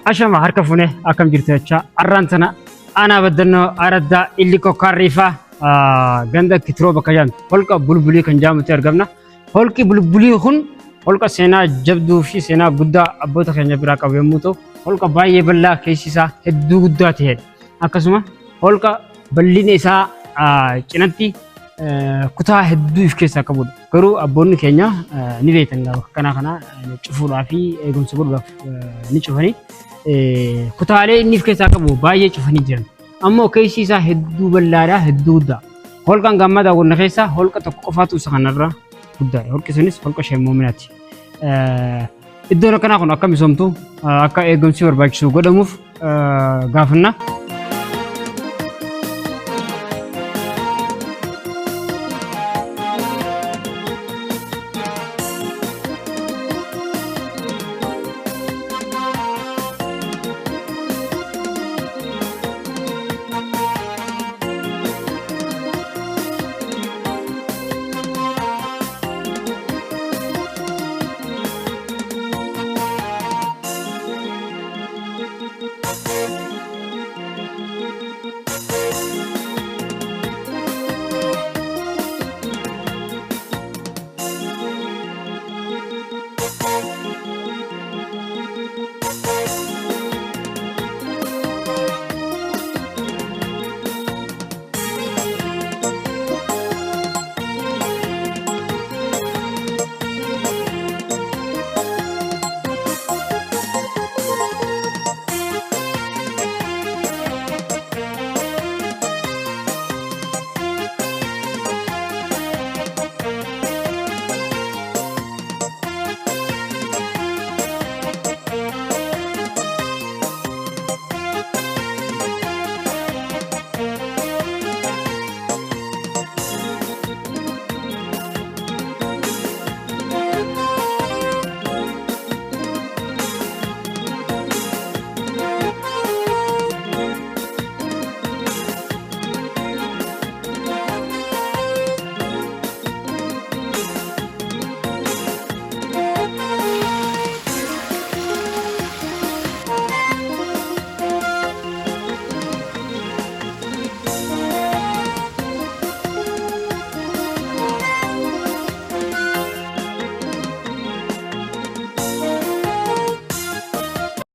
Ashama harka fuune akkam jirtu jecha arraan sana ana badannoo araddaa illikoo kaarriifaa ganda kitiroo bakka jedhamtu holqa bulbulii kan jedhamutti argamna. Holqi bulbulii kun holqa seenaa jabduu fi seenaa guddaa abboota keenya biraa qabu yommuu ta'u holqa baay'ee bal'aa keessi isaa hedduu guddaa ta'edha. Akkasuma holqa bal'inni isaa cinatti kutaa hedduu of keessaa qabudha. Garuu abboonni keenya ni beekan kana cufuudhaa fi eegumsa godhuudhaaf ni cufanii kutaalee inni of keessaa qabu baay'ee cufanii jiran. Ammoo keessi isaa hedduu bal'aadhaa hedduu guddaa. Holqaan gammadaa godina keessaa holqa tokko qofaatu isa kanarra guddaadha. Holqi sunis holqa Sheemoominaati. Iddoon akkanaa kun akka misoomtu akka eegumsi barbaachisu godhamuuf gaafanna.